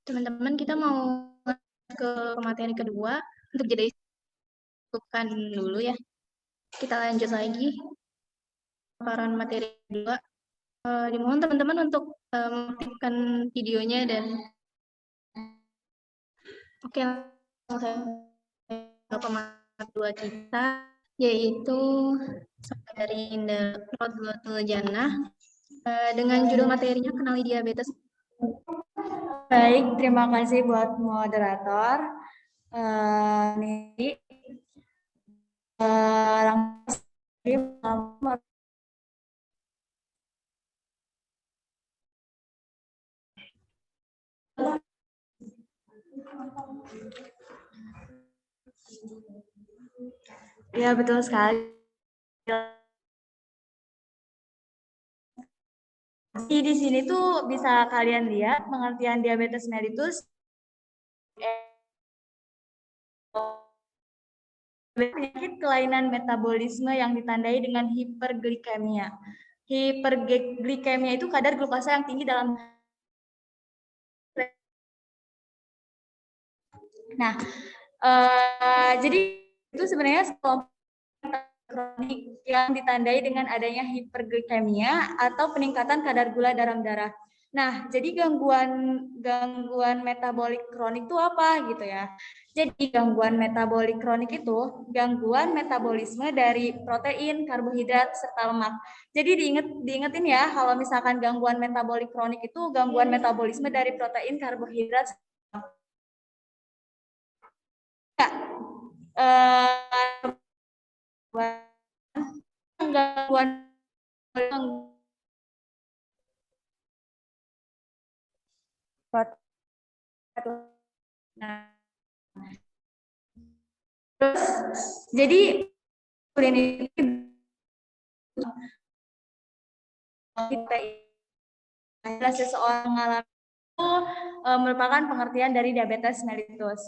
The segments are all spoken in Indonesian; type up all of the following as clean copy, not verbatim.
Teman-teman, kita mau ke materi kedua. Untuk jeda cukupkan dulu ya. Kita lanjut lagi paparan materi kedua. Dimohon teman-teman untuk mengaktifkan videonya dan oke, langsung ke pemaparan kedua kita, yaitu dari Rodlotul Jannah dengan judul materinya Kenali Diabetes. Baik, terima kasih buat moderator. Nih, langsung ya, betul sekali. Di sini tuh bisa kalian lihat pengertian diabetes mellitus penyakit kelainan metabolisme yang ditandai dengan hiperglikemia. Hiperglikemia itu kadar glukosa yang tinggi dalam. Nah, jadi itu sebenarnya kelompok kronik yang ditandai dengan adanya hiperglikemia atau peningkatan kadar gula dalam darah. Nah, jadi gangguan metabolik kronik itu apa gitu ya? Jadi gangguan metabolik kronik itu gangguan metabolisme dari protein, karbohidrat, serta lemak. Jadi diingetin ya, kalau misalkan gangguan metabolik kronik itu gangguan metabolisme dari protein, karbohidrat, gangguan nah, terus jadi ini kita seseorang mengalami itu merupakan pengertian dari diabetes mellitus.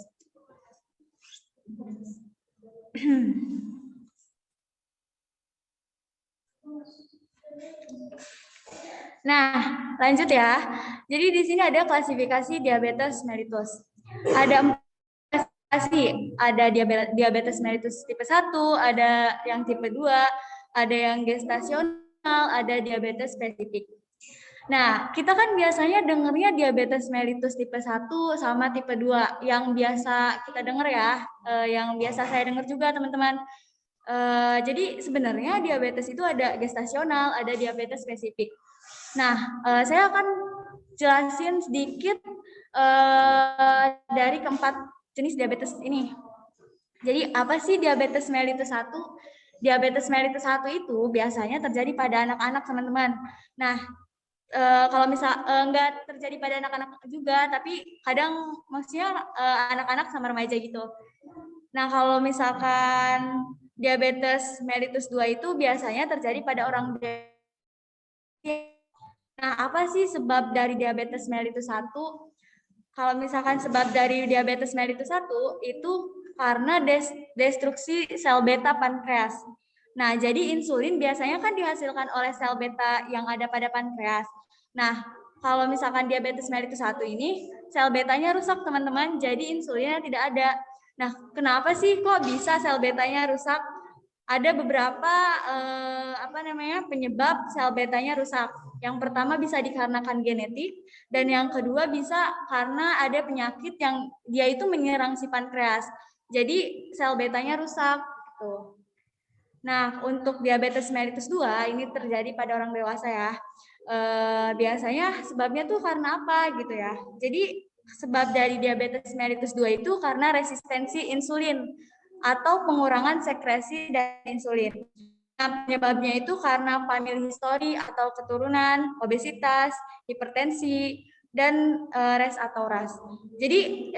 Nah, lanjut ya. Jadi di sini ada klasifikasi diabetes mellitus. Ada klasifikasi, ada diabetes mellitus tipe 1, ada yang tipe 2, ada yang gestasional, ada diabetes spesifik. Nah, kita kan biasanya dengarnya diabetes mellitus tipe 1 sama tipe 2 yang biasa kita dengar ya, yang biasa saya dengar juga teman-teman. Jadi sebenarnya diabetes itu ada gestasional, ada diabetes spesifik. Nah, saya akan jelasin sedikit dari keempat jenis diabetes ini. Jadi apa sih diabetes mellitus 1? Diabetes mellitus 1 itu biasanya terjadi pada anak-anak teman-teman. Nah, kalau misal nggak terjadi pada anak-anak juga, tapi kadang maksudnya anak-anak sama remaja gitu. Nah, kalau misalkan diabetes mellitus 2 itu biasanya terjadi pada orang dewasa. Nah, apa sih sebab dari diabetes mellitus 1? Kalau misalkan sebab dari diabetes mellitus 1 itu karena destruksi sel beta pankreas. Nah, jadi insulin biasanya kan dihasilkan oleh sel beta yang ada pada pankreas. Nah, kalau misalkan diabetes mellitus 1 ini, sel betanya rusak teman-teman, jadi insulinnya tidak ada. Nah, kenapa sih kok bisa sel betanya rusak? Ada beberapa penyebab sel betanya rusak. Yang pertama bisa dikarenakan genetik, dan yang kedua bisa karena ada penyakit yang dia itu menyerang si pankreas. Jadi sel betanya rusak gitu. Nah, untuk diabetes mellitus 2 ini terjadi pada orang dewasa ya. Biasanya sebabnya tuh karena apa gitu ya. Jadi sebab dari diabetes mellitus 2 itu karena resistensi insulin atau pengurangan sekresi dari insulin. Nah, penyebabnya itu karena family history atau keturunan, obesitas, hipertensi, dan res atau ras. Jadi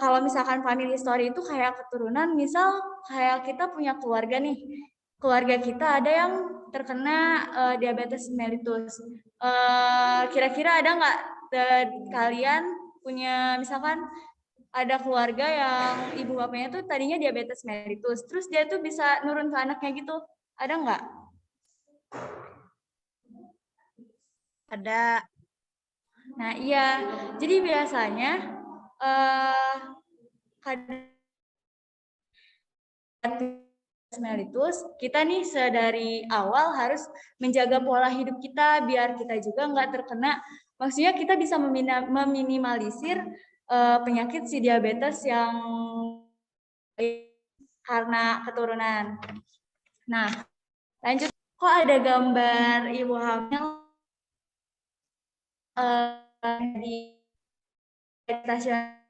kalau misalkan family history itu kayak keturunan, misal kayak kita punya keluarga nih, keluarga kita ada yang terkena diabetes mellitus. Kira-kira ada nggak kalian punya misalkan ada keluarga yang ibu bapaknya tuh tadinya diabetes mellitus, terus dia tuh bisa nurun ke anaknya gitu, ada nggak? Ada. Nah iya, jadi biasanya mellitus, kita nih sedari awal harus menjaga pola hidup kita biar kita juga nggak terkena, maksudnya kita bisa meminimalisir penyakit si diabetes yang karena keturunan. Nah, lanjut, kok ada gambar ibu hamil di stasiun,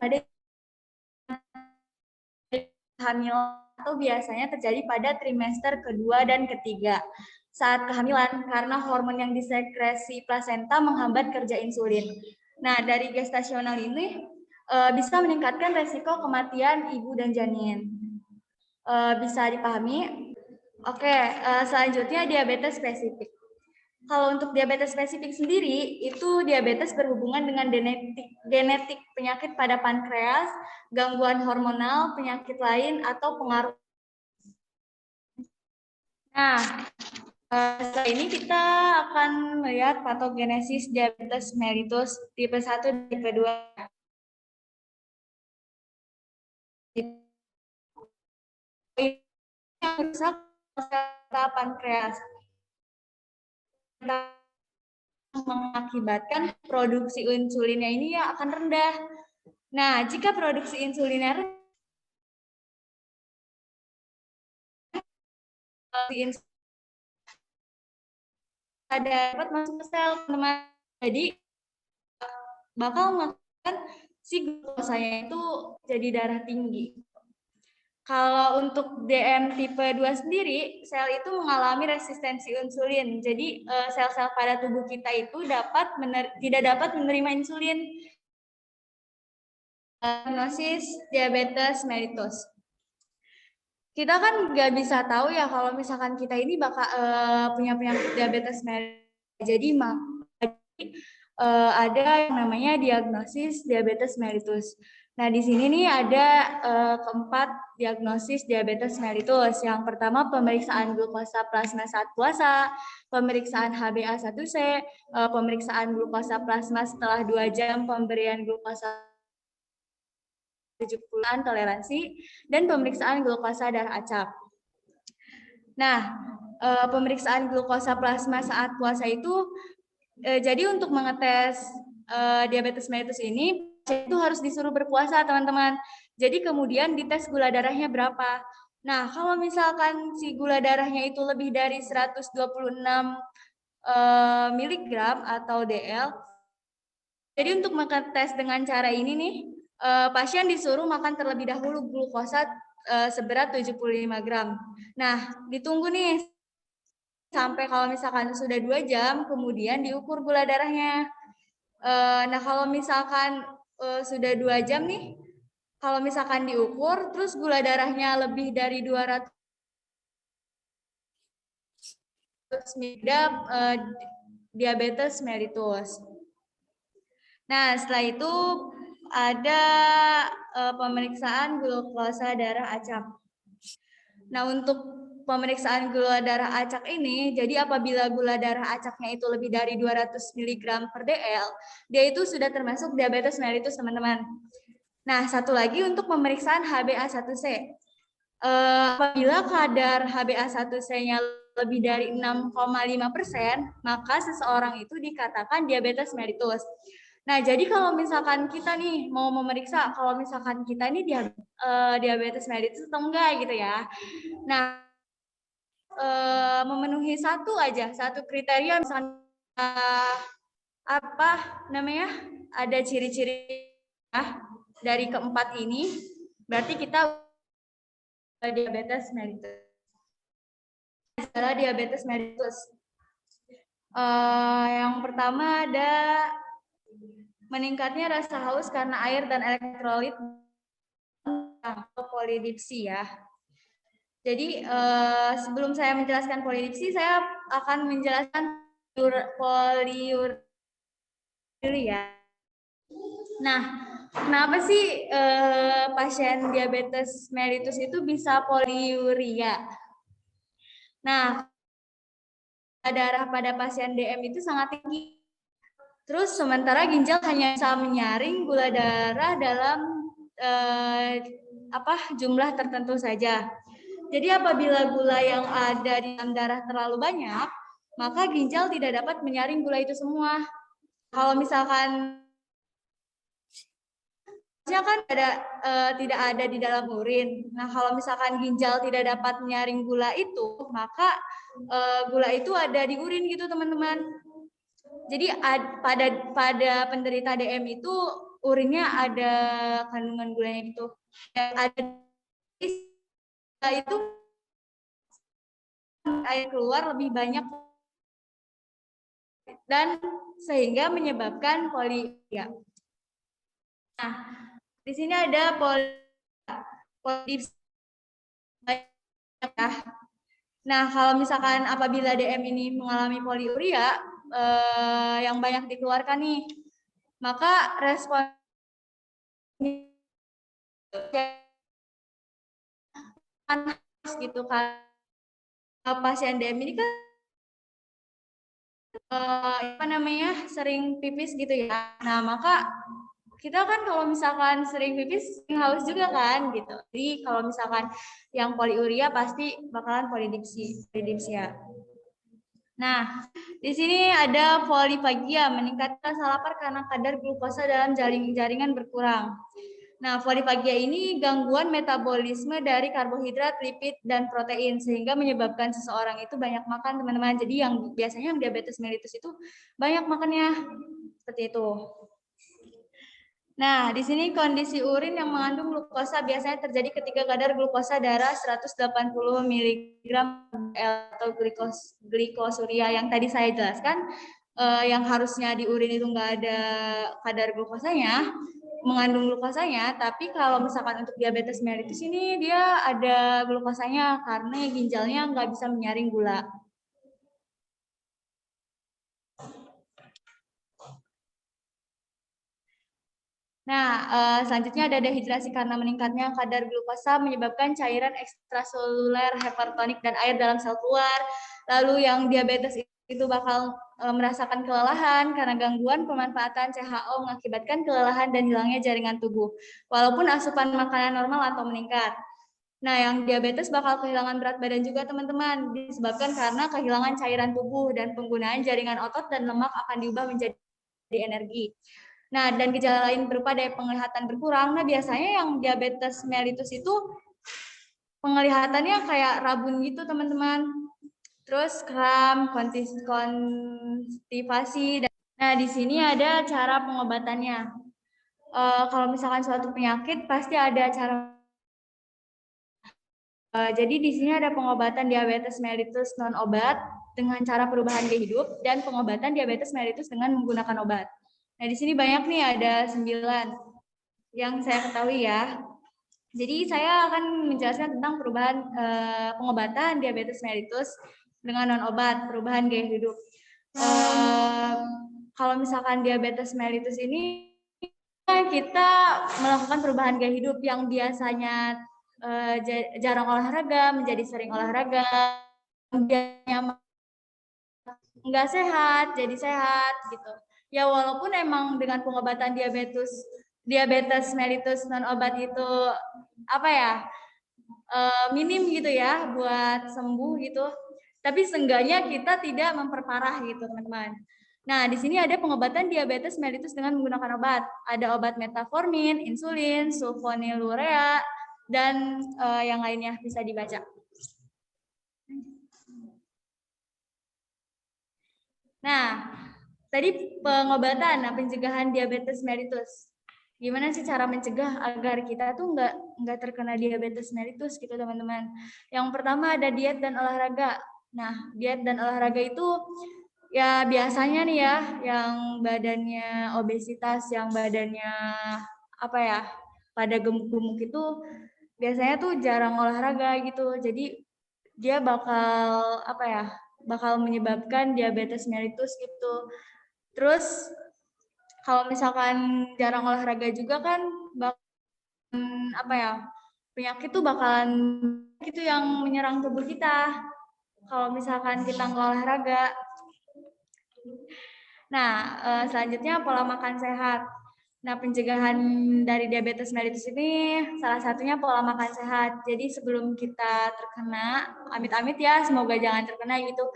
ada hamil itu biasanya terjadi pada trimester kedua dan ketiga saat kehamilan karena hormon yang disekresi plasenta menghambat kerja insulin. Nah, dari gestasional ini bisa meningkatkan resiko kematian ibu dan janin. Bisa dipahami? Oke, selanjutnya diabetes spesifik. Kalau untuk diabetes spesifik sendiri, itu diabetes berhubungan dengan genetik penyakit pada pankreas, gangguan hormonal, penyakit lain, atau pengaruh. Nah, setelah ini kita akan melihat patogenesis diabetes mellitus tipe 1 dan tipe 2. Yang rusak pankreas mengakibatkan produksi insulinnya ini akan rendah. Nah, jika produksi insulinnya rendah, dapat masuk ke sel, teman. Jadi bakal mengakibatkan si glukosanya itu jadi darah tinggi. Kalau untuk DM tipe 2 sendiri, sel itu mengalami resistensi insulin. Jadi sel-sel pada tubuh kita itu tidak dapat menerima insulin. Diagnosis diabetes mellitus. Kita kan nggak bisa tahu ya kalau misalkan kita ini bakal punya penyakit diabetes mellitus. Jadi ada yang namanya diagnosis diabetes mellitus. Nah, di sini nih ada keempat diagnosis diabetes mellitus. Yang pertama, pemeriksaan glukosa plasma saat puasa, pemeriksaan HbA1c, pemeriksaan glukosa plasma setelah 2 jam pemberian glukosa 70-an toleransi, dan pemeriksaan glukosa darah acak. Nah, pemeriksaan glukosa plasma saat puasa itu, jadi untuk mengetes diabetes mellitus ini, itu harus disuruh berpuasa, teman-teman. Jadi kemudian dites gula darahnya berapa. Nah, kalau misalkan si gula darahnya itu lebih dari 126 mg atau DL, jadi untuk mengetes dengan cara ini nih, pasien disuruh makan terlebih dahulu glukosa seberat 75 gram. Nah, ditunggu nih sampai kalau misalkan sudah 2 jam, kemudian diukur gula darahnya. Nah, kalau misalkan sudah 2 jam nih, kalau misalkan diukur, terus gula darahnya lebih dari 200 mg, diabetes mellitus. Nah, setelah itu ada pemeriksaan glukosa darah acak. Nah, untuk pemeriksaan gula darah acak ini, jadi apabila gula darah acaknya itu lebih dari 200 mg per DL, dia itu sudah termasuk diabetes mellitus, teman-teman. Nah, satu lagi untuk pemeriksaan HbA1c. Apabila kadar HbA1c-nya lebih dari 6,5%, maka seseorang itu dikatakan diabetes mellitus. Nah, jadi kalau misalkan kita nih mau memeriksa kalau misalkan kita ini diabetes mellitus atau enggak gitu ya. Nah, memenuhi satu kriteria, misalnya apa namanya, ada ciri-ciri dari keempat ini, berarti kita diabetes mellitus. Adalah diabetes mellitus. Yang pertama ada meningkatnya rasa haus karena air dan elektrolit, polidipsi ya. Jadi sebelum saya menjelaskan polidipsi, saya akan menjelaskan poliuria. Nah, kenapa sih pasien diabetes mellitus itu bisa poliuria? Nah, darah pada pasien DM itu sangat tinggi. Terus sementara ginjal hanya bisa menyaring gula darah dalam jumlah tertentu saja. Jadi apabila gula yang ada di dalam darah terlalu banyak, maka ginjal tidak dapat menyaring gula itu semua. Kalau misalkan kan tidak ada di dalam urin. Nah, kalau misalkan ginjal tidak dapat menyaring gula itu, maka gula itu ada di urin gitu, teman-teman. Jadi pada penderita DM itu urinnya ada kandungan gulanya gitu. Ada itu air keluar lebih banyak dan sehingga menyebabkan poliuria. Nah, di sini ada polidipsia. Nah, kalau misalkan apabila DM ini mengalami poliuria yang banyak dikeluarkan nih, maka respon gitu kan. Pasien DM ini kan sering pipis gitu ya. Nah, maka kita kan kalau misalkan sering pipis haus juga kan gitu. Jadi kalau misalkan yang poliuria pasti bakalan polidipsia. Nah, di sini ada polifagia, meningkatkan rasa lapar karena kadar glukosa dalam jaringan berkurang. Nah, polifagia ini gangguan metabolisme dari karbohidrat, lipid, dan protein sehingga menyebabkan seseorang itu banyak makan, teman-teman. Jadi yang biasanya yang diabetes mellitus itu banyak makannya. Seperti itu. Nah, di sini kondisi urin yang mengandung glukosa biasanya terjadi ketika kadar glukosa darah 180 mg atau glikosuria yang tadi saya jelaskan, yang harusnya di urin itu nggak ada kadar glukosanya, mengandung glukosanya, tapi kalau misalkan untuk diabetes mellitus ini dia ada glukosanya karena ginjalnya nggak bisa menyaring gula. Nah, selanjutnya ada dehidrasi karena meningkatnya kadar glukosa menyebabkan cairan ekstraseluler hipertonik dan air dalam sel keluar. Lalu yang diabetes itu bakal merasakan kelelahan karena gangguan pemanfaatan CHO mengakibatkan kelelahan dan hilangnya jaringan tubuh, walaupun asupan makanan normal atau meningkat. Nah, yang diabetes bakal kehilangan berat badan juga, teman-teman, disebabkan karena kehilangan cairan tubuh dan penggunaan jaringan otot dan lemak akan diubah menjadi energi. Nah, dan gejala lain berupa daya penglihatan berkurang. Nah, biasanya yang diabetes mellitus itu penglihatannya kayak rabun gitu, teman-teman. Terus kram, konstipasi. Nah, di sini ada cara pengobatannya. Kalau misalkan suatu penyakit, pasti ada cara. Jadi di sini ada pengobatan diabetes mellitus non obat dengan cara perubahan gaya hidup dan pengobatan diabetes mellitus dengan menggunakan obat. Nah, di sini banyak nih, ada 9 yang saya ketahui ya. Jadi saya akan menjelaskan tentang perubahan pengobatan diabetes mellitus dengan non obat, perubahan gaya hidup. Kalau misalkan diabetes mellitus ini kita melakukan perubahan gaya hidup yang biasanya jarang olahraga menjadi sering olahraga, nggak sehat jadi sehat gitu. Ya walaupun emang dengan pengobatan diabetes mellitus non obat itu minim gitu ya buat sembuh gitu. Tapi seenggaknya kita tidak memperparah gitu, teman-teman. Nah, di sini ada pengobatan diabetes mellitus dengan menggunakan obat. Ada obat metformin, insulin, sulfonylurea, dan yang lainnya bisa dibaca. Nah, tadi pengobatan, pencegahan diabetes mellitus. Gimana sih cara mencegah agar kita tuh nggak terkena diabetes mellitus gitu, teman-teman? Yang pertama ada diet dan olahraga. Nah, diet dan olahraga itu ya biasanya nih ya, yang badannya obesitas, yang badannya pada gemuk-gemuk itu biasanya tuh jarang olahraga gitu. Jadi dia bakal menyebabkan diabetes mellitus gitu. Terus kalau misalkan jarang olahraga juga kan penyakit tuh bakalan gitu yang menyerang tubuh kita kalau misalkan kita nggak olahraga. Nah, selanjutnya pola makan sehat. Nah, pencegahan dari diabetes mellitus ini salah satunya pola makan sehat. Jadi sebelum kita terkena, amit-amit ya, semoga jangan terkena gitu.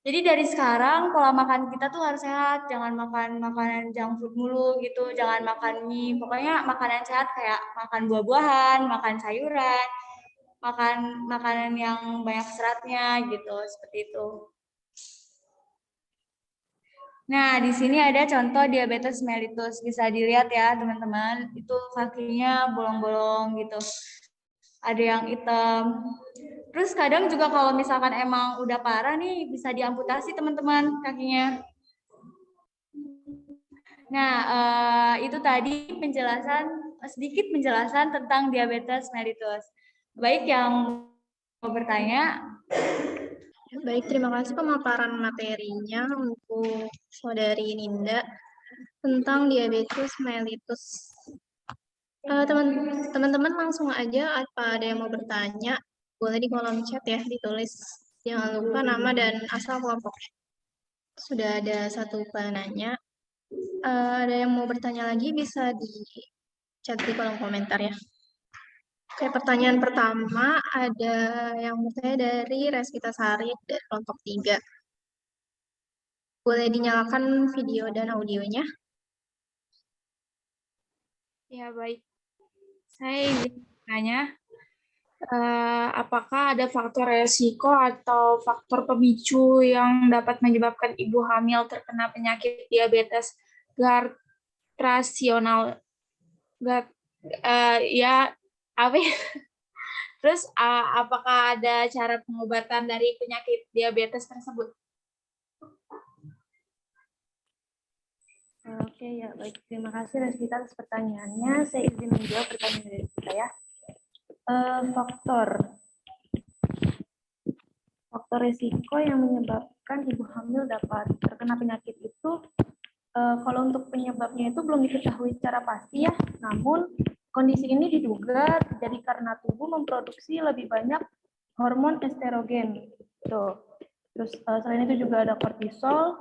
Jadi dari sekarang pola makan kita tuh harus sehat, jangan makan makanan junk food mulu gitu, jangan makan mie. Pokoknya makanan sehat kayak makan buah-buahan, makan sayuran, makan makanan yang banyak seratnya gitu, seperti itu. Nah, di sini ada contoh diabetes mellitus. Bisa dilihat ya, teman-teman. Itu kakinya bolong-bolong gitu. Ada yang hitam. Terus kadang juga kalau misalkan emang udah parah nih, bisa diamputasi teman-teman kakinya. Nah, itu tadi sedikit penjelasan tentang diabetes mellitus. Baik yang mau bertanya. Baik, terima kasih pemaparan materinya untuk Saudari Ninda tentang diabetes mellitus. Teman-teman langsung aja, apa ada yang mau bertanya? Boleh di kolom chat ya, ditulis. Jangan lupa nama dan asal kelompok. Sudah ada satu penanya. Ada yang mau bertanya lagi, bisa di chat di kolom komentar ya. Oke, pertanyaan pertama ada yang bertanya dari Reskita Sari dari kelompok 3. Boleh dinyalakan video dan audionya. Ya, baik. Saya ingin bertanya, apakah ada faktor resiko atau faktor pemicu yang dapat menyebabkan ibu hamil terkena penyakit diabetes gestasional? Ya, apa ya? Terus, apakah ada cara pengobatan dari penyakit diabetes tersebut? Oke, ya baik. Terima kasih Reskita atas pertanyaannya. Saya izin menjawab pertanyaan dari kita ya. Faktor resiko yang menyebabkan ibu hamil dapat terkena penyakit itu, kalau untuk penyebabnya itu belum diketahui secara pasti ya. Namun kondisi ini diduga terjadi karena tubuh memproduksi lebih banyak hormon estrogen. Tuh. Terus selain itu juga ada kortisol,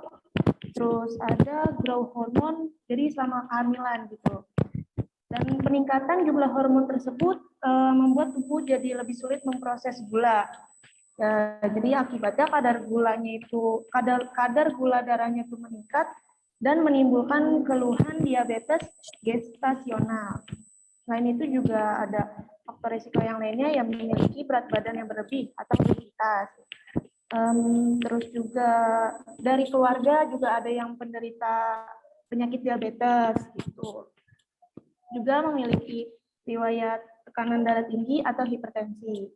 terus ada growth hormone, jadi selama kehamilan gitu. Dan peningkatan jumlah hormon tersebut membuat tubuh jadi lebih sulit memproses gula. Jadi akibatnya kadar gula darahnya itu meningkat dan menimbulkan keluhan diabetes gestasional. Selain itu juga ada faktor risiko yang lainnya yang memiliki berat badan yang berlebih atau obesitas. Terus juga dari keluarga juga ada yang penderita penyakit diabetes gitu. Juga memiliki riwayat tekanan darah tinggi atau hipertensi.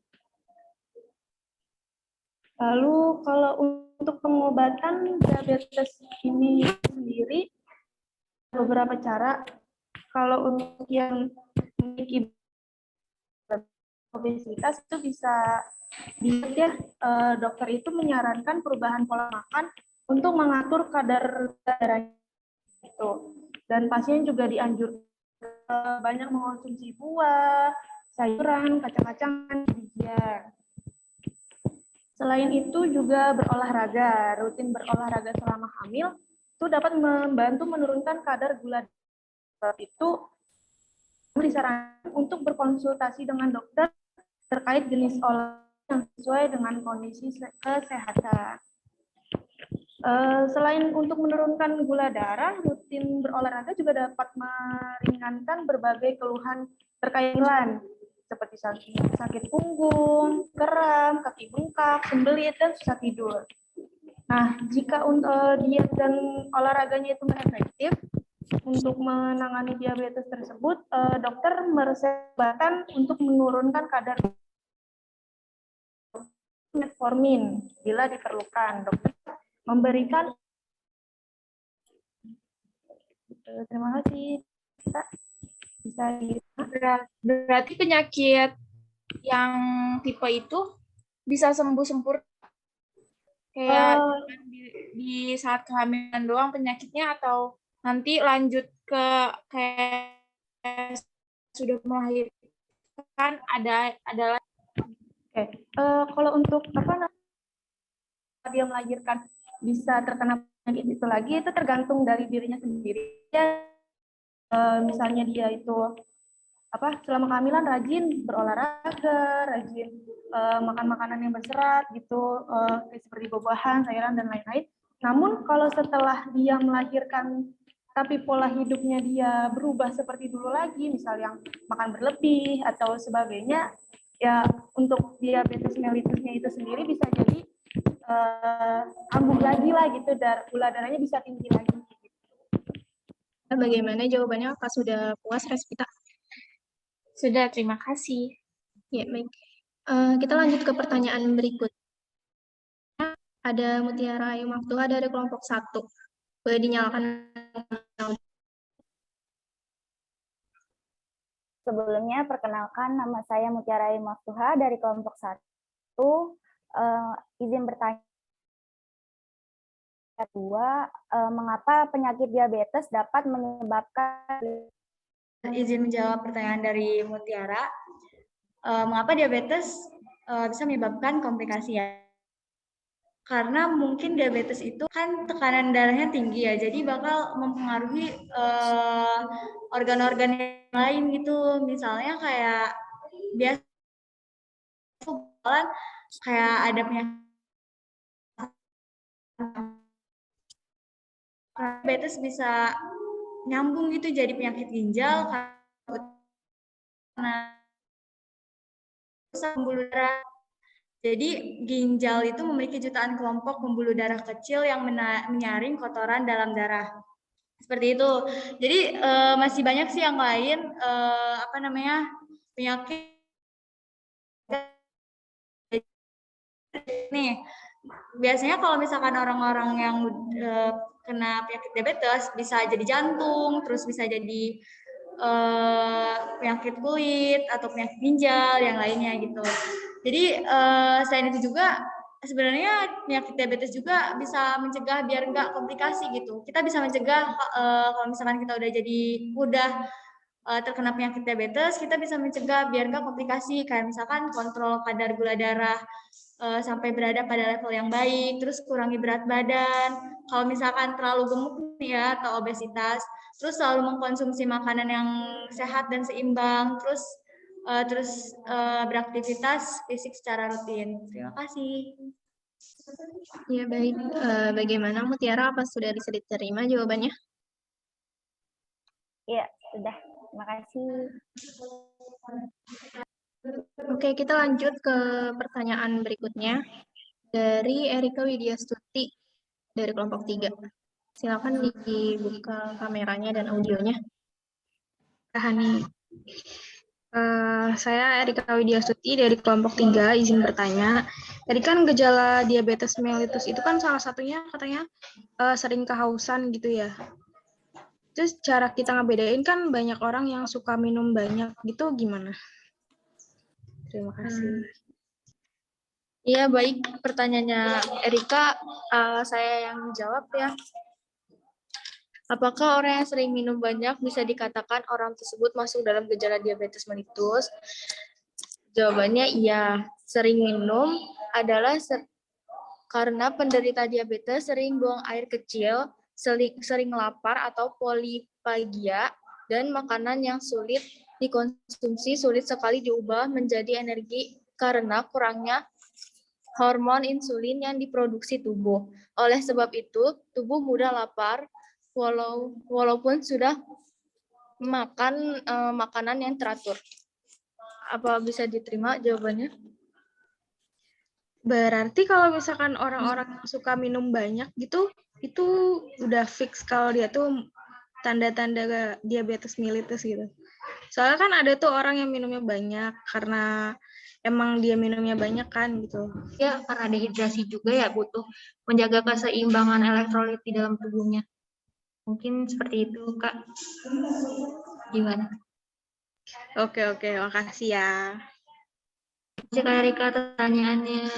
Lalu kalau untuk pengobatan diabetes ini sendiri beberapa cara. Kalau untuk yang memiliki obesitas itu bisa ya, dokter itu menyarankan perubahan pola makan untuk mengatur kadar darah itu. Dan pasien juga dianjurkan banyak mengonsumsi buah, sayuran, kacang-kacangan, bijian. Selain itu juga berolahraga, rutin berolahraga selama hamil itu dapat membantu menurunkan kadar gula darah. Itu disarankan untuk berkonsultasi dengan dokter terkait jenis olahraga yang sesuai dengan kondisi kesehatan. Selain untuk menurunkan gula darah, rutin berolahraga juga dapat meringankan berbagai keluhan terkait seperti sakit punggung, kram, kaki bengkak, sembelit, dan susah tidur. Nah, jika diet dan olahraganya itu efektif untuk menangani diabetes tersebut, dokter meresepkan untuk menurunkan kadar metformin bila diperlukan. Dokter memberikan. Terima kasih. Bisa Berarti penyakit yang tipe itu bisa sembuh sempurna kayak di saat kehamilan doang penyakitnya, atau nanti lanjut ke kayak sudah melahirkan ada Oke. Kalau untuk dia melahirkan bisa terkena penyakit itu lagi, itu tergantung dari dirinya sendiri. Misalnya dia itu selama kehamilan rajin berolahraga, rajin makan makanan yang berserat gitu, seperti buah-buahan, sayuran dan lain-lain. Namun kalau setelah dia melahirkan tapi pola hidupnya dia berubah seperti dulu lagi, misal yang makan berlebih atau sebagainya, ya untuk diabetes mellitusnya itu sendiri bisa jadi kambuh lagi lah gitu, gula darahnya bisa tinggi lagi. Bagaimana jawabannya? Apa sudah puas, Revita? Sudah, terima kasih. Ya, baik. Kita lanjut ke pertanyaan berikut. Ada Mutiara Ayu Maftuha dari kelompok 1. Boleh dinyalakan. Sebelumnya, perkenalkan nama saya Mutiara Ayu Maftuha dari kelompok 1. Izin bertanya. Kedua, mengapa penyakit diabetes dapat menyebabkan... Izin menjawab pertanyaan dari Mutiara. Mengapa diabetes bisa menyebabkan komplikasi ya? Karena mungkin diabetes itu kan tekanan darahnya tinggi ya, jadi bakal mempengaruhi organ-organ yang lain gitu. Misalnya kayak biasa kayak ada penyakit diabetes bisa nyambung gitu jadi penyakit ginjal karena pembuluh darah. Jadi ginjal itu memiliki jutaan kelompok pembuluh darah kecil yang menyaring kotoran dalam darah. Seperti itu. Jadi masih banyak sih yang lain penyakit. Nih, biasanya kalau misalkan orang-orang yang kena penyakit diabetes bisa jadi jantung, terus bisa jadi penyakit kulit atau penyakit ginjal yang lainnya gitu. Jadi selain itu juga sebenarnya penyakit diabetes juga bisa mencegah biar nggak komplikasi gitu. Kita bisa mencegah kalau misalkan kita udah terkena penyakit diabetes, kita bisa mencegah biar nggak komplikasi, kayak misalkan kontrol kadar gula darah sampai berada pada level yang baik, terus kurangi berat badan. Kalau misalkan terlalu gemuk ya atau obesitas, terus selalu mengkonsumsi makanan yang sehat dan seimbang, terus beraktivitas fisik secara rutin. Terima kasih. Ya, baik. Bagaimana Mutiara? Apa sudah bisa diterima jawabannya? Iya, sudah. Terima kasih. Oke, kita lanjut ke pertanyaan berikutnya dari Erika Widyastuti dari kelompok 3. Silakan dibuka kameranya dan audionya. Hani. Saya Erika Widyastuti dari kelompok 3, izin bertanya. Tadi kan gejala diabetes mellitus itu kan salah satunya katanya sering kehausan gitu ya. Terus cara kita ngebedain kan banyak orang yang suka minum banyak gitu gimana? Terima kasih. Iya, baik. Pertanyaannya Erika, saya yang jawab ya. Apakah orang yang sering minum banyak bisa dikatakan orang tersebut masuk dalam gejala diabetes mellitus? Jawabannya iya. Sering minum adalah karena penderita diabetes sering buang air kecil, sering lapar atau polipagia, dan makanan yang sulit dikonsumsi sulit sekali diubah menjadi energi karena kurangnya hormon insulin yang diproduksi tubuh. Oleh sebab itu, tubuh mudah lapar walaupun sudah makan makanan yang teratur. Apa bisa diterima jawabannya? Berarti kalau misalkan orang-orang suka minum banyak gitu, itu udah fix kalau dia tuh tanda-tanda diabetes mellitus gitu. Soalnya kan ada tuh orang yang minumnya banyak karena emang dia minumnya banyak kan gitu. Ya, karena dehidrasi juga ya, butuh menjaga keseimbangan elektrolit di dalam tubuhnya. Mungkin seperti itu, Kak. Gimana? Oke, makasih ya. Cek Erika pertanyaannya.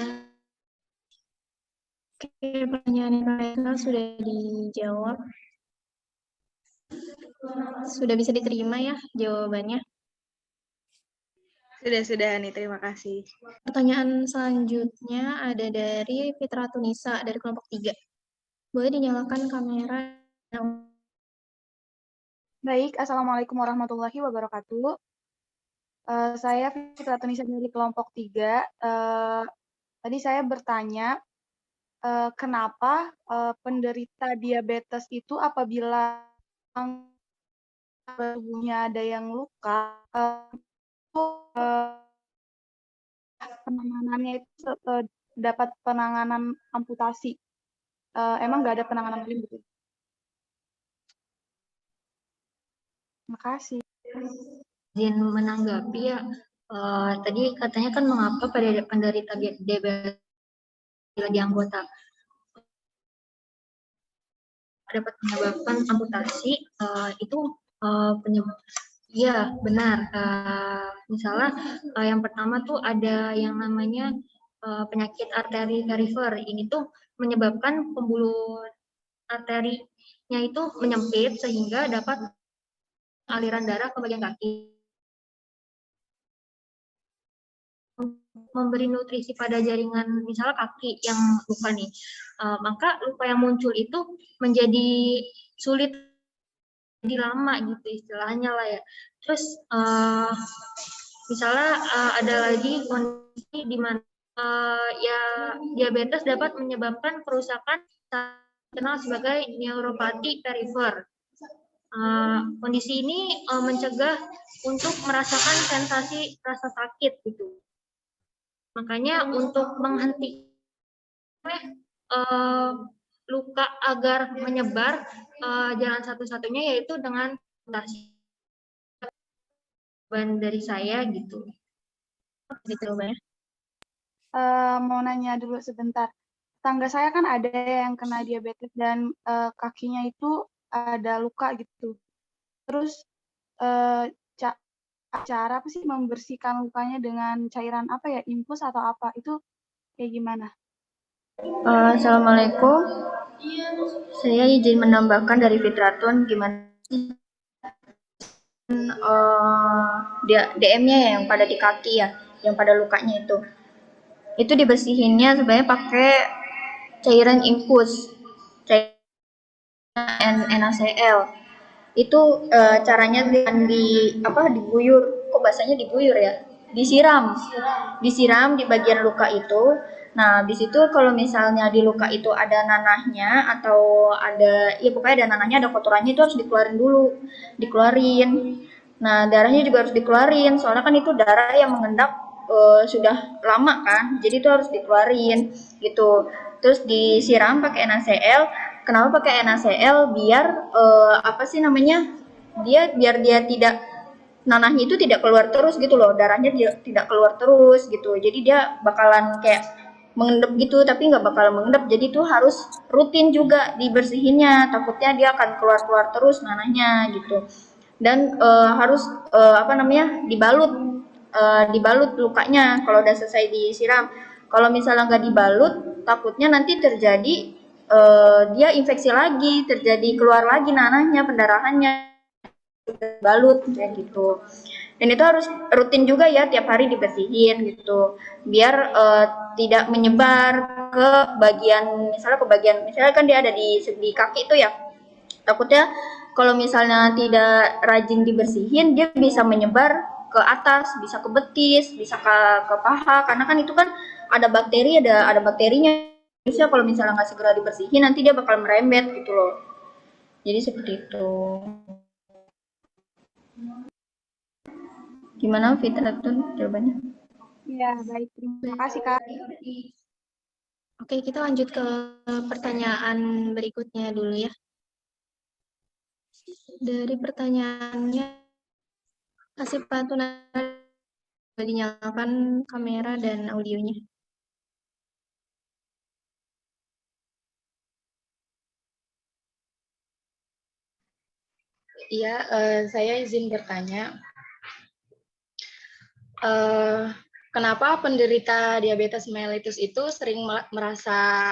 Oke, pertanyaan Erika sudah dijawab. Sudah bisa diterima ya jawabannya? Sudah nih, terima kasih. Pertanyaan selanjutnya ada dari Fitra Tunisa dari kelompok 3. Boleh dinyalakan kamera. Baik, Assalamualaikum warahmatullahi wabarakatuh. Saya Fitra Tunisa dari kelompok 3. Tadi saya bertanya, kenapa penderita diabetes itu apabila tubuhnya ada yang luka, penanganannya itu dapat penanganan amputasi. Emang nggak ada penanganan lain gitu? Terima kasih. Izin menanggapi ya, tadi katanya kan mengapa pada penderita diabetes di anggota dapat menyebabkan amputasi, itu penyebab. Iya, benar. Misalnya yang pertama tuh ada yang namanya penyakit arteri perifer. Ini tuh menyebabkan pembuluh arterinya itu menyempit sehingga dapat aliran darah ke bagian kaki. Memberi nutrisi pada jaringan misalnya kaki yang luka nih, maka luka yang muncul itu menjadi sulit, jadi lama gitu istilahnya lah ya. Terus misalnya ada lagi kondisi di mana ya diabetes dapat menyebabkan kerusakan dikenal sebagai neuropati perifer. Kondisi ini mencegah untuk merasakan sensasi rasa sakit gitu. Makanya untuk menghentikan luka agar menyebar, jalan satu-satunya yaitu dengan amputasi. Ban dari saya gitu. Gitu Mbak. Mau nanya dulu sebentar. Tetangga saya kan ada yang kena diabetes dan kakinya itu ada luka gitu. Terus cara apa sih membersihkan lukanya dengan cairan apa ya, infus atau apa, itu kayak gimana? Assalamualaikum. Saya izin menambahkan dari Fitratun, gimana DM-nya yang pada di kaki ya, yang pada lukanya itu dibersihinnya sebenarnya pakai cairan infus, cairan NaCl. Itu caranya diguyur, kok bahasanya diguyur ya, disiram di bagian luka itu. Nah, di situ kalau misalnya di luka itu ada nanahnya atau ada, ya pokoknya ada nanahnya, ada kotorannya, itu harus dikeluarin. Nah, darahnya juga harus dikeluarin, soalnya kan itu darah yang mengendap sudah lama kan, jadi itu harus dikeluarin gitu. Terus disiram pakai NaCl. Kenapa pakai NaCl? Biar biar dia tidak, nanahnya itu tidak keluar terus gitu loh, darahnya tidak keluar terus gitu. Jadi dia bakalan kayak mengendap gitu, tapi nggak bakal mengendap. Jadi itu harus rutin juga dibersihinnya, takutnya dia akan keluar terus nanahnya gitu. Dan harus dibalut lukanya kalau udah selesai disiram. Kalau misalnya nggak dibalut, takutnya nanti terjadi dia infeksi lagi, terjadi keluar lagi nanahnya, pendarahannya, balut kayak gitu. Dan itu harus rutin juga ya, tiap hari dibersihin gitu, biar tidak menyebar ke bagian, misalnya kan dia ada di kaki itu ya, takutnya kalau misalnya tidak rajin dibersihin, dia bisa menyebar ke atas, bisa ke betis, bisa ke paha, karena kan itu kan ada bakterinya. Bisa kalau misalnya nggak segera dibersihin, nanti dia bakal merembet gitu loh. Jadi seperti itu. Gimana Fitratun jawabannya? Ya, baik. Terima kasih, Kak. Oke, kita lanjut ke pertanyaan berikutnya dulu ya. Dari pertanyaannya, kasih pantunan, dinyalakan kamera dan audionya. Iya, saya izin bertanya. Kenapa penderita diabetes mellitus itu sering merasa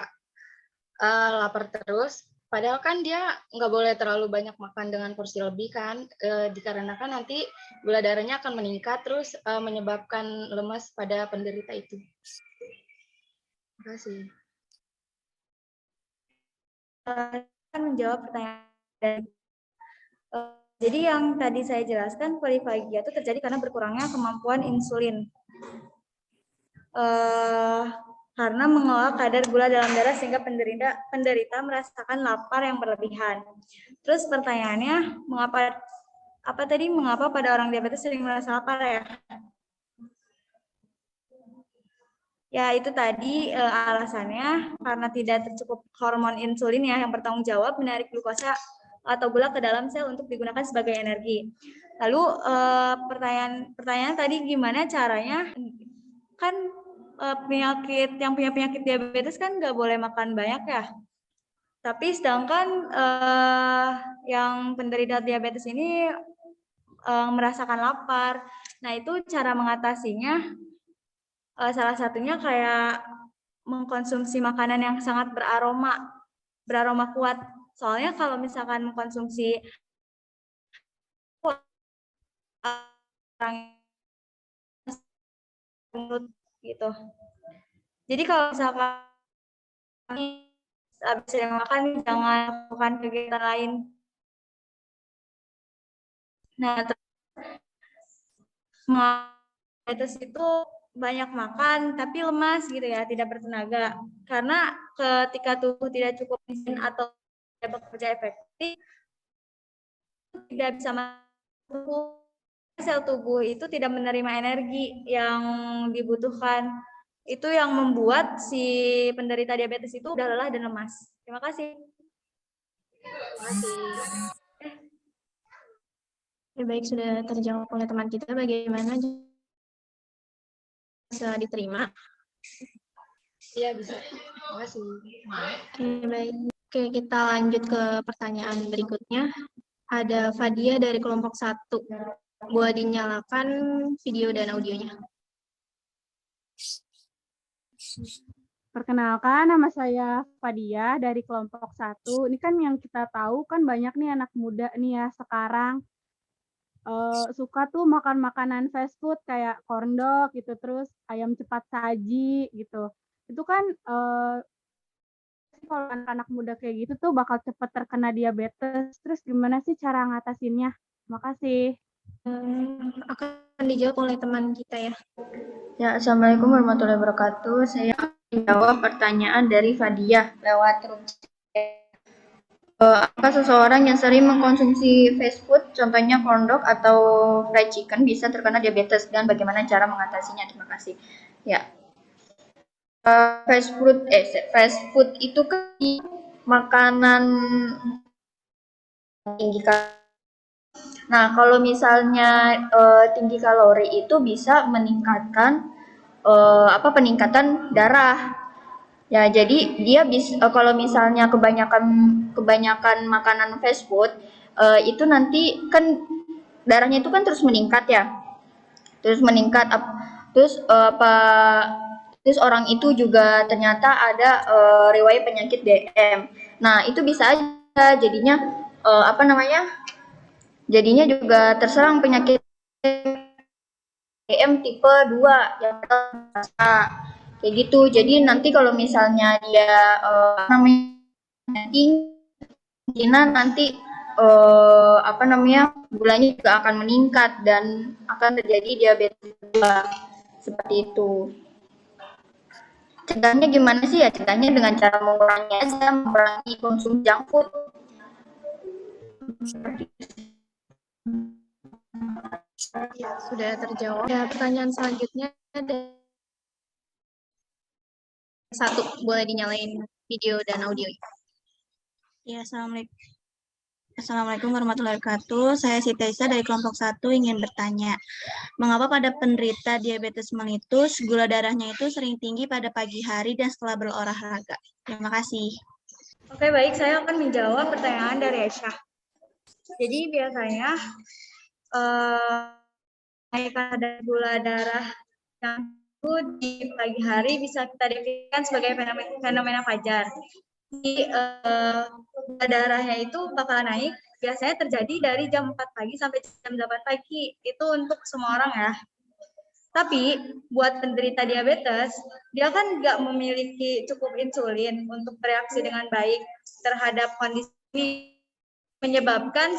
lapar terus? Padahal kan dia nggak boleh terlalu banyak makan dengan porsi lebih kan, dikarenakan nanti gula darahnya akan meningkat terus menyebabkan lemas pada penderita itu. Terima kasih. akan menjawab pertanyaan. Jadi yang tadi saya jelaskan, polifagia itu terjadi karena berkurangnya kemampuan insulin. Karena mengolah kadar gula dalam darah sehingga penderita merasakan lapar yang berlebihan. Terus pertanyaannya, mengapa pada orang diabetes sering merasa lapar ya? Ya itu tadi alasannya karena tidak tercukup hormon insulin ya yang bertanggung jawab menarik glukosa atau gula ke dalam sel untuk digunakan sebagai energi. Lalu pertanyaan tadi gimana caranya? Kan yang punya penyakit diabetes kan nggak boleh makan banyak ya. Tapi sedangkan yang penderita diabetes ini merasakan lapar. Nah itu cara mengatasinya salah satunya kayak mengkonsumsi makanan yang sangat beraroma kuat. Soalnya kalau misalkan mengkonsumsi gitu. Jadi kalau misalkan habis makan jangan lakukan kegiatan lain. Nah, diabetes itu banyak makan tapi lemas gitu ya, tidak bertenaga. Karena ketika tubuh tidak cukup insulin atau tidak bekerja efektif, tidak bisa masuk sel tubuh itu tidak menerima energi yang dibutuhkan. Itu yang membuat si penderita diabetes itu udah lelah dan lemas. Terima kasih. Ya, baik, sudah terjawab oleh teman kita. Bagaimana bisa diterima? Iya, bisa. Terima kasih. Oke, baik. Oke, kita lanjut ke pertanyaan berikutnya. Ada Fadia dari kelompok 1. Boleh dinyalakan video dan audionya. Perkenalkan, nama saya Fadia dari kelompok 1. Ini kan yang kita tahu kan banyak nih anak muda nih ya sekarang suka tuh makan makanan fast food kayak corn dog gitu, terus ayam cepat saji gitu. Itu kan kalau anak-anak muda kayak gitu tuh bakal cepat terkena diabetes. Terus gimana sih cara ngatasinnya? Makasih. Akan dijawab oleh teman kita ya. Ya, Assalamualaikum warahmatullahi wabarakatuh. Saya menjawab pertanyaan dari Fadia lewat room chat. Apakah seseorang yang sering mengkonsumsi fast food, contohnya corn dog atau fried chicken, bisa terkena diabetes dan bagaimana cara mengatasinya? Terima kasih. Ya, fast food itu kan makanan tinggi kalori. Nah, kalau misalnya tinggi kalori itu bisa meningkatkan peningkatan darah. Ya, jadi dia bisa kalau misalnya kebanyakan makanan fast food itu nanti kan darahnya itu kan terus meningkat ya. Terus meningkat terus orang itu juga ternyata ada riwayat penyakit DM. Nah, itu bisa aja jadinya jadinya juga terserang penyakit DM tipe 2 yang kayak gitu. Jadi nanti kalau misalnya dia kemungkinan nanti gulanya juga akan meningkat dan akan terjadi diabetes seperti itu. Cegahnya gimana sih ya? Cegahnya dengan cara mengurangi konsumsi junk food. Ya, sudah terjawab. Ya, pertanyaan selanjutnya ada 1, boleh dinyalain video dan audio. Ya, Assalamualaikum warahmatullahi wabarakatuh. Saya Siti Aisyah dari kelompok 1 ingin bertanya, mengapa pada penderita diabetes mellitus gula darahnya itu sering tinggi pada pagi hari dan setelah berolahraga? Terima kasih. Oke, baik. Saya akan menjawab pertanyaan dari Aisyah. Jadi biasanya kenaikan kadar gula darah yang di pagi hari bisa kita definisikan sebagai fenomena fajar. Jadi gula darahnya itu bakal naik biasanya terjadi dari jam 4 pagi sampai jam 8 pagi. Itu untuk semua orang ya. Tapi buat penderita diabetes, dia kan nggak memiliki cukup insulin untuk bereaksi dengan baik. terhadap kondisi ini menyebabkan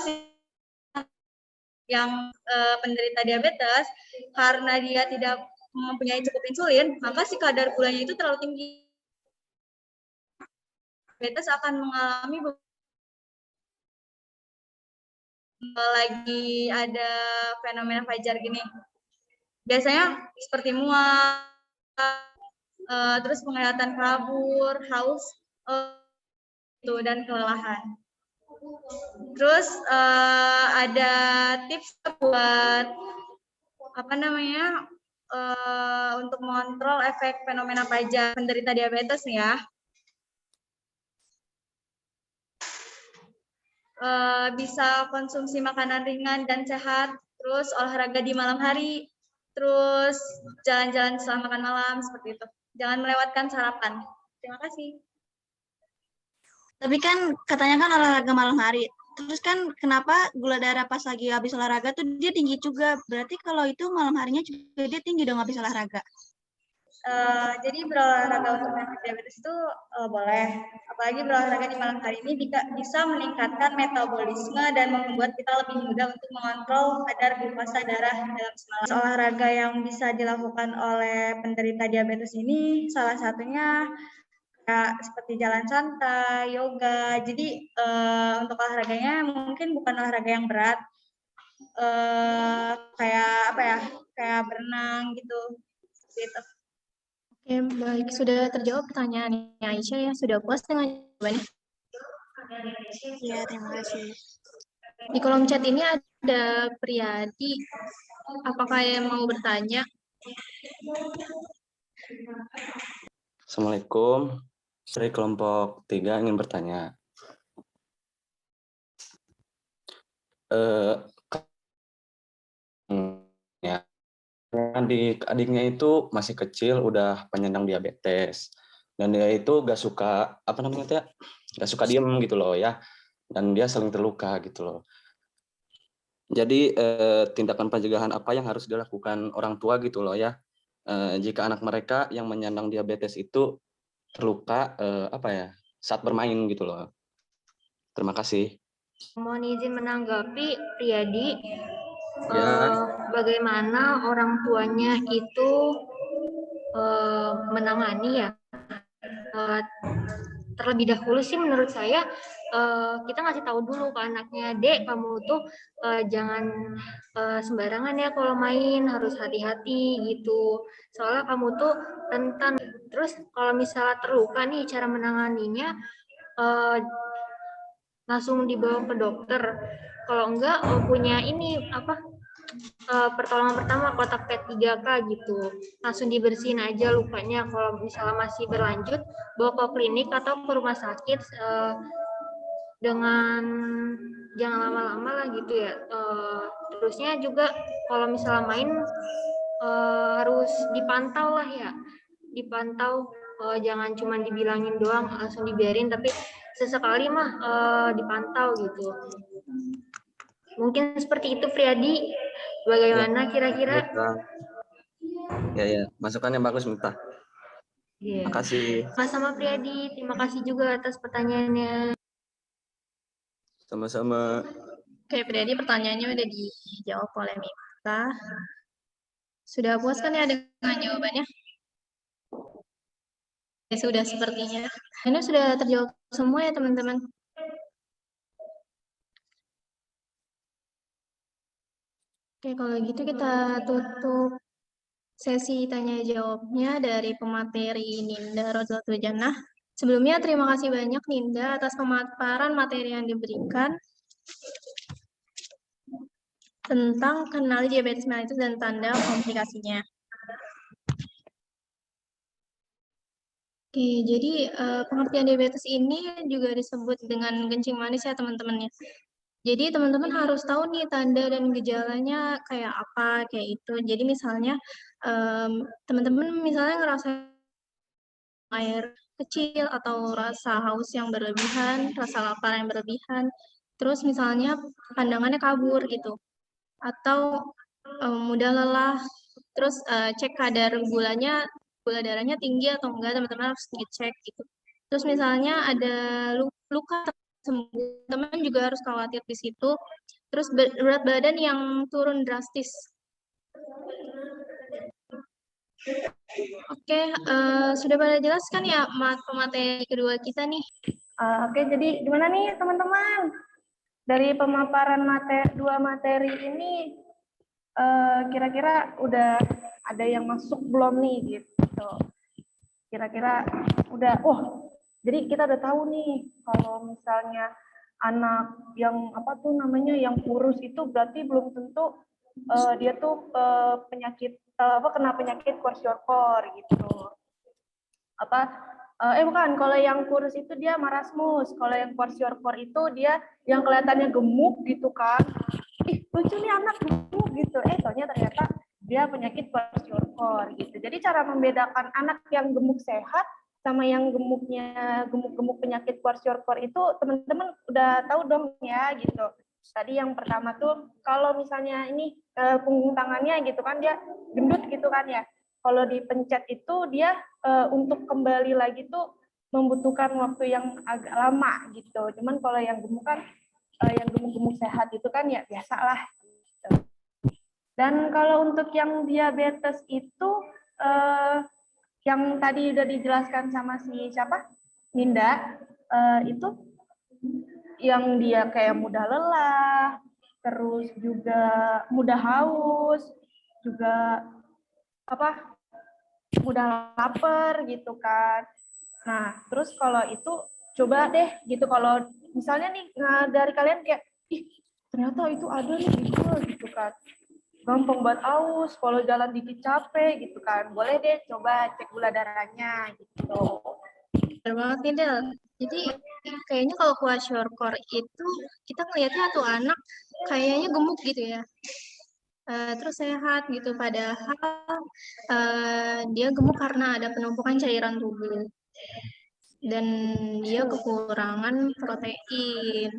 yang penderita diabetes karena dia tidak mempunyai cukup insulin, maka si kadar gulanya itu terlalu tinggi. Diabetes akan mengalami lagi ada fenomena fajar gini. Biasanya seperti mual, terus penglihatan kabur, haus, dan kelelahan. Terus ada tips buat untuk mengontrol efek fenomena fajar penderita diabetes ya. Bisa konsumsi makanan ringan dan sehat, terus olahraga di malam hari, terus jalan-jalan setelah makan malam seperti itu. Jangan melewatkan sarapan. Terima kasih. Tapi kan katanya kan olahraga malam hari. Terus kan kenapa gula darah pas lagi habis olahraga tuh dia tinggi juga? Berarti kalau itu malam harinya juga dia tinggi dong habis olahraga. Jadi berolahraga untuk penyakit diabetes itu boleh. Apalagi berolahraga di malam hari ini bisa meningkatkan metabolisme dan membuat kita lebih mudah untuk mengontrol kadar glukosa darah dalam semalam. Olahraga yang bisa dilakukan oleh penderita diabetes ini salah satunya seperti jalan santai, yoga. Jadi untuk olahraganya mungkin bukan olahraga yang berat, kayak berenang gitu. Oke, baik. Sudah terjawab pertanyaannya Aisyah ya. Sudah puas dengan jawabannya? Iya, terima kasih. Di kolom chat ini ada Priyadi. Apakah yang mau bertanya? Assalamualaikum. Dari kelompok 3 ingin bertanya. Ya, adiknya itu masih kecil, udah penyandang diabetes, dan dia itu gak suka gak suka diem gitu loh ya, dan dia sering terluka gitu loh. Jadi tindakan pencegahan apa yang harus dilakukan orang tua gitu loh ya, jika anak mereka yang menyandang diabetes itu terluka saat bermain gitu loh. Terima kasih. Mohon izin menanggapi Priyadi. Ya. Bagaimana orang tuanya itu menangani ya. Terlebih dahulu sih menurut saya kita ngasih tahu dulu ke anaknya, Dek, kamu tuh jangan sembarangan ya kalau main, harus hati-hati gitu. Soalnya kamu tuh rentan. Terus kalau misalnya terluka nih, cara menanganinya langsung dibawa ke dokter. Kalau enggak punya ini pertolongan pertama kotak P3K gitu. Langsung dibersihin aja lukanya. Kalau misalnya masih berlanjut, bawa ke klinik atau ke rumah sakit dengan jangan lama-lama lah gitu ya. Terusnya juga kalau misalnya main harus dipantau lah ya. Dipantau, jangan cuma dibilangin doang langsung dibiarin, tapi sesekali mah dipantau gitu. Mungkin seperti itu Priyadi. Bagaimana kira-kira? Ya, masukannya bagus, Mita. Terima kasih. Sama-sama Priyadi, terima kasih juga atas pertanyaannya. Sama-sama. Oke, Priyadi, pertanyaannya udah dijawab oleh Mita. Sudah puas kan ya dengan jawabannya? Ya, sudah sepertinya. Ini sudah terjawab semua ya teman-teman. Oke, kalau gitu kita tutup sesi tanya jawabnya dari pemateri Ninda Rozatul Jannah. Sebelumnya terima kasih banyak Ninda atas pemaparan materi yang diberikan tentang kenali diabetes mellitus dan tanda komplikasinya. Oke, jadi pengertian diabetes ini juga disebut dengan kencing manis ya teman-teman ya. Jadi teman-teman harus tahu nih tanda dan gejalanya kayak apa, kayak itu. Jadi misalnya teman-teman misalnya ngerasa air kecil atau rasa haus yang berlebihan, rasa lapar yang berlebihan, terus misalnya pandangannya kabur gitu, atau mudah lelah, terus cek kadar gula darahnya tinggi atau enggak, teman-teman harus dicek gitu. Terus misalnya ada luka sembuh, teman juga harus khawatir di situ. Terus berat badan yang turun drastis. Oke, sudah pada jelas kan ya materi kedua kita nih? Oke, jadi gimana nih teman-teman? Dari pemaparan dua materi ini, kira-kira udah ada yang masuk belum nih gitu? Kira-kira udah, jadi kita udah tahu nih kalau misalnya anak yang apa tuh namanya yang kurus itu berarti belum tentu dia tuh kena penyakit kwashiorkor gitu. Bukan, kalau yang kurus itu dia marasmus, kalau yang kwashiorkor itu dia yang kelihatannya gemuk gitu kan. Lucu nih anak gemuk gitu. Soalnya ternyata dia penyakit kwashiorkor gitu. Jadi cara membedakan anak yang gemuk sehat sama yang gemuk penyakit kwashiorkor itu teman-teman udah tahu dong ya gitu. Tadi yang pertama tuh kalau misalnya ini punggung tangannya gitu kan dia gendut gitu kan ya. Kalau dipencet itu dia untuk kembali lagi tuh membutuhkan waktu yang agak lama gitu. Cuman kalau yang gemuk kan yang gemuk-gemuk sehat itu kan ya biasalah. Gitu. Dan kalau untuk yang diabetes itu yang tadi udah dijelaskan sama si siapa? Ninda, itu yang dia kayak mudah lelah, terus juga mudah haus, juga mudah lapar gitu kan. Nah, terus kalau itu coba deh gitu kalau misalnya nih dari kalian kayak ternyata itu ada nih gitu kan. Gampang banget aus, kalau jalan dikit capek gitu kan. Boleh deh coba cek gula darahnya gitu. Benar banget nih Del. Jadi kayaknya kalau kwashiorkor itu kita ngelihatnya tuh anak kayaknya gemuk gitu ya. Terus sehat gitu, padahal dia gemuk karena ada penumpukan cairan tubuh dan dia kekurangan protein.